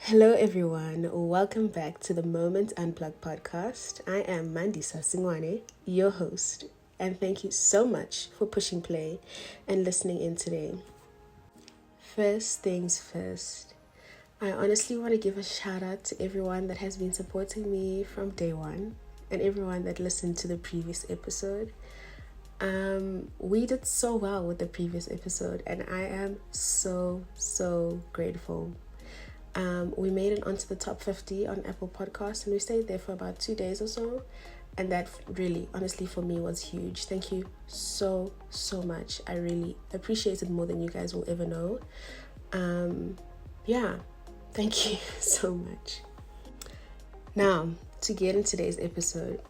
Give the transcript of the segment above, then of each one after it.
Hello, everyone. Welcome back to the Moment Unplugged podcast. I am Mandisa Singwane, your host, and thank you so much for pushing play and listening in today. First things first, I honestly want to give a shout out to everyone that has been supporting me from day one and everyone that listened to the previous episode. We did so well with the previous episode, and I am so grateful. We made it onto the top 50 on Apple Podcasts, and we stayed there for about 2 days or so. And that really, honestly, for me was huge. Thank you so much. I really appreciate it more than you guys will ever know. Yeah, thank you so much. Now, to get in today's episode,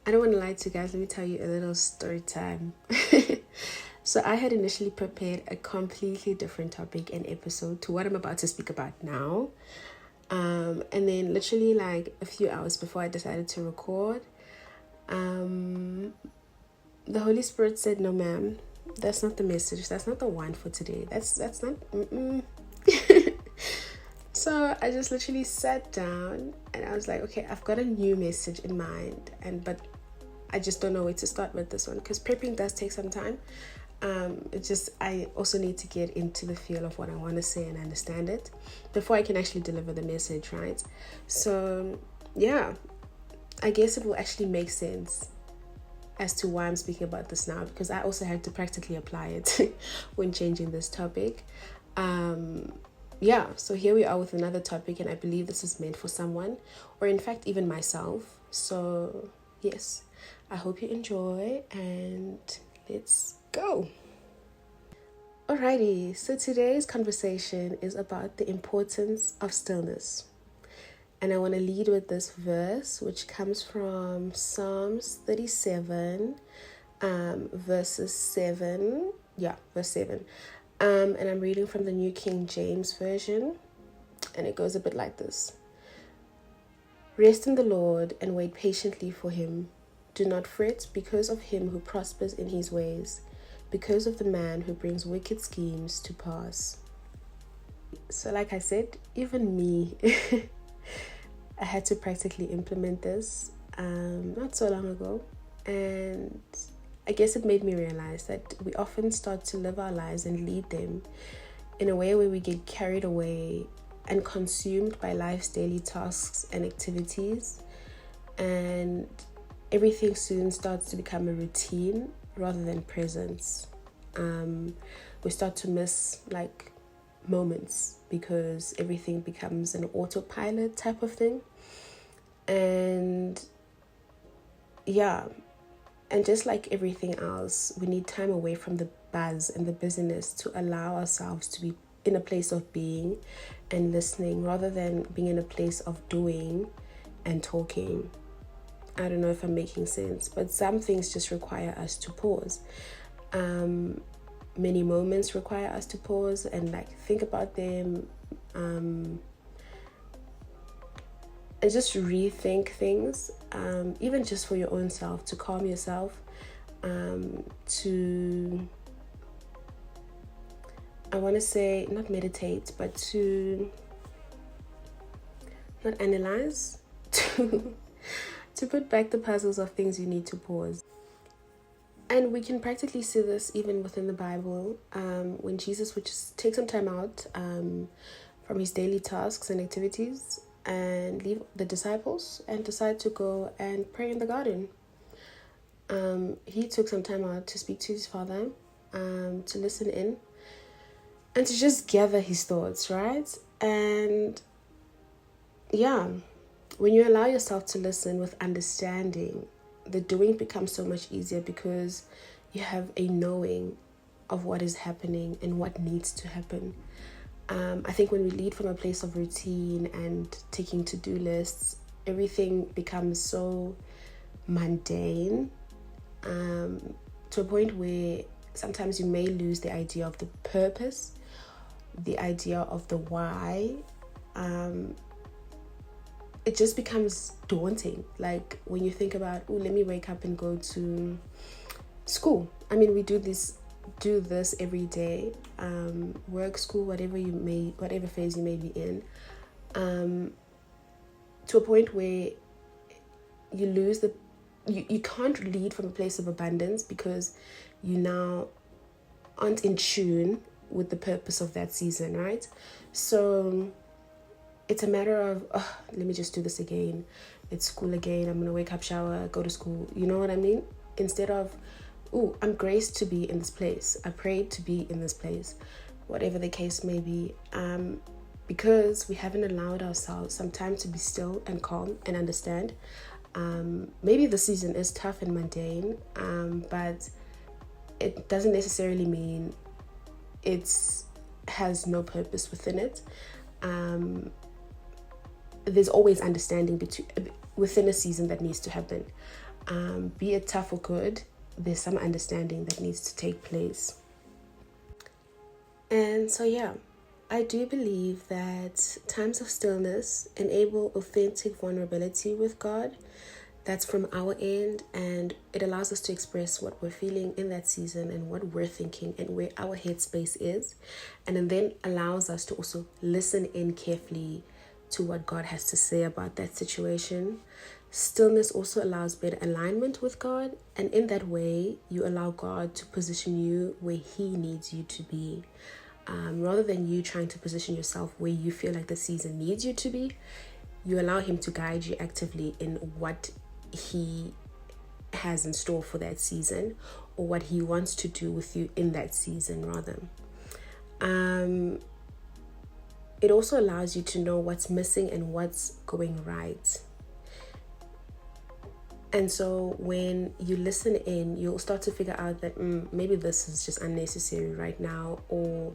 I don't want to lie to you guys. Let me tell you a little story time. So I had initially prepared a completely different topic and episode to what I'm about to speak about now. And then literally like a few hours before I decided to record, the Holy Spirit said, "No, ma'am, that's not the message. That's not the one for today. That's not." So I just literally sat down and I was like, okay, I've got a new message in mind, but I just don't know where to start with this one because prepping does take some time. I also need to get into the feel of what I want to say and understand it before I can actually deliver the message, right? So yeah, I guess it will actually make sense as to why I'm speaking about this now, because I also had to practically apply it when changing this topic. So here we are with another topic, and I believe this is meant for someone, or in fact even myself. So yes, I hope you enjoy, and let's go. Alrighty, so today's conversation is about the importance of stillness. And I want to lead with this verse, which comes from Psalms 37, verses 7. Yeah, verse 7. And I'm reading from the New King James Version. And it goes a bit like this. Rest in the Lord and wait patiently for him. Do not fret because of him who prospers in his ways, because of the man who brings wicked schemes to pass. So like I said, even me, I had to practically implement this not so long ago. And I guess it made me realize that we often start to live our lives and lead them in a way where we get carried away and consumed by life's daily tasks and activities. And everything soon starts to become a routine rather than presence. We start to miss like moments because everything becomes an autopilot type of thing. And just like everything else, we need time away from the buzz and the busyness to allow ourselves to be in a place of being and listening rather than being in a place of doing and talking. I don't know if I'm making sense, but some things just require us to pause. Many moments require us to pause and like think about them, and just rethink things, even just for your own self, to calm yourself, to, I want to say, not meditate, but to not analyze, to put back the puzzles of things you need to pause. And we can practically see this even within the Bible, when Jesus would just take some time out from his daily tasks and activities and leave the disciples and decide to go and pray in the garden. He took some time out to speak to his Father, to listen in, and to just gather his thoughts, right? And yeah, when you allow yourself to listen with understanding, the doing becomes so much easier because you have a knowing of what is happening and what needs to happen. I think when we lead from a place of routine and taking to-do lists, everything becomes so mundane, to a point where sometimes you may lose the idea of the purpose, the idea of the why. It just becomes daunting. Like when you think about, oh, let me wake up and go to school. I mean, we do this every day, work, school, whatever phase you may be in. to a point where you lose you can't lead from a place of abundance because you now aren't in tune with the purpose of that season, right? So it's a matter of, oh, let me just do this again. It's school again. I'm going to wake up, shower, go to school. You know what I mean? Instead of, oh, I'm graced to be in this place. I prayed to be in this place. Whatever the case may be. Because we haven't allowed ourselves some time to be still and calm and understand. Maybe the season is tough and mundane, but it doesn't necessarily mean it has no purpose within it. There's always understanding within a season that needs to happen. Be it tough or good, there's some understanding that needs to take place. And so, yeah, I do believe that times of stillness enable authentic vulnerability with God. That's from our end, and it allows us to express what we're feeling in that season and what we're thinking and where our headspace is. And it then allows us to also listen in carefully to what God has to say about that situation. Stillness also allows better alignment with God, and in that way, you allow God to position you where He needs you to be. Rather than you trying to position yourself where you feel like the season needs you to be, you allow Him to guide you actively in what He has in store for that season, or what He wants to do with you in that season, rather. It also allows you to know what's missing and what's going right. And so when you listen in, you'll start to figure out that maybe this is just unnecessary right now, or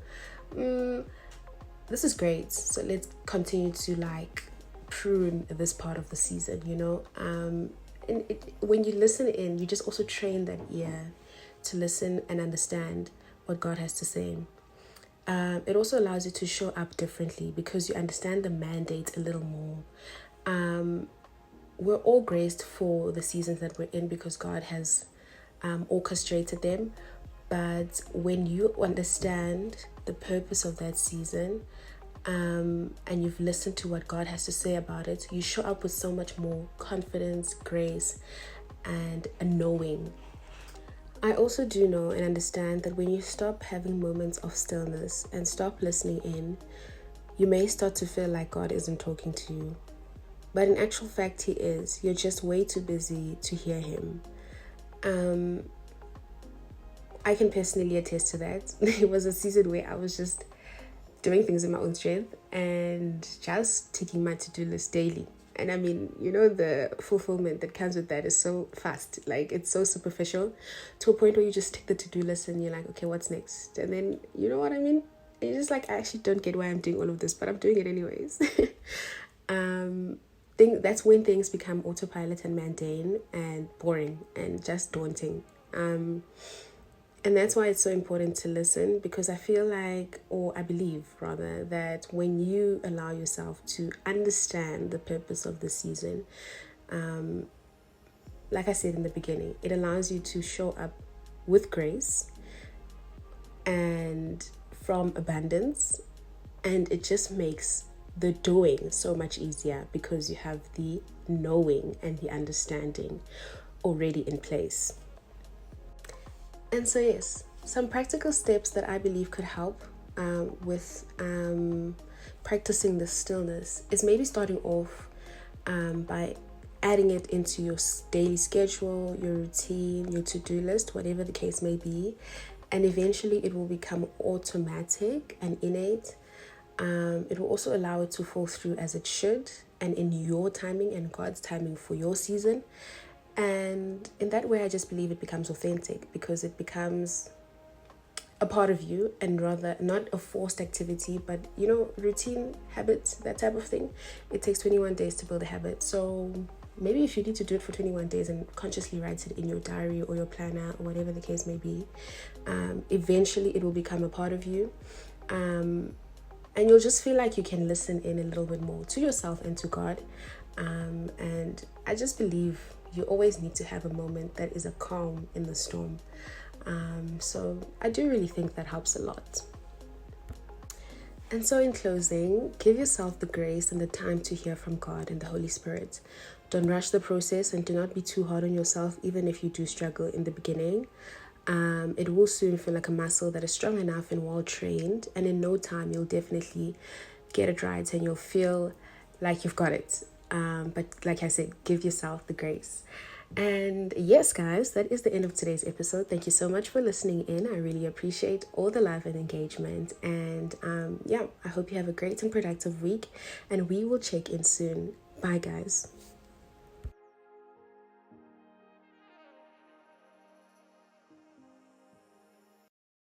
this is great. So let's continue to prune this part of the season, you know. When you listen in, you just also train that ear to listen and understand what God has to say. It also allows you to show up differently because you understand the mandate a little more. We're all graced for the seasons that we're in because God has orchestrated them. But when you understand the purpose of that season, and you've listened to what God has to say about it, you show up with so much more confidence, grace, and a knowing. I also do know and understand that when you stop having moments of stillness and stop listening in, you may start to feel like God isn't talking to you. But in actual fact, He is. You're just way too busy to hear Him. I can personally attest to that. It was a season where I was just doing things in my own strength and just taking my to-do list daily. And I mean, you know, the fulfillment that comes with that is so fast. Like, it's so superficial to a point where you just take the to-do list and you're like, okay, what's next? And then, you know what I mean? You're just like, I actually don't get why I'm doing all of this, but I'm doing it anyways. That's when things become autopilot and mundane and boring and just daunting. And that's why it's so important to listen, because I feel like, or I believe rather, that when you allow yourself to understand the purpose of the season, like I said in the beginning, it allows you to show up with grace and from abundance, and it just makes the doing so much easier because you have the knowing and the understanding already in place. And so yes, some practical steps that I believe could help with practicing the stillness is maybe starting off by adding it into your daily schedule, your routine, your to-do list, whatever the case may be. And eventually it will become automatic and innate. It will also allow it to fall through as it should, and in your timing and God's timing for your season. And in that way, I just believe it becomes authentic because it becomes a part of you, and rather not a forced activity, but, you know, routine, habits, that type of thing. It takes 21 days to build a habit. So maybe if you need to do it for 21 days and consciously write it in your diary or your planner or whatever the case may be, eventually it will become a part of you. And you'll just feel like you can listen in a little bit more to yourself and to God. And I just believe you always need to have a moment that is a calm in the storm. So I do really think that helps a lot. And so, in closing, give yourself the grace and the time to hear from God and the Holy Spirit. Don't rush the process and do not be too hard on yourself, even if you do struggle in the beginning. It will soon feel like a muscle that is strong enough and well trained, and in no time, you'll definitely get it right and you'll feel like you've got it. But like I said, give yourself the grace. And yes, guys, that is the end of today's episode. Thank you so much for listening in. I really appreciate all the love and engagement. And yeah, I hope you have a great and productive week. And we will check in soon. Bye, guys.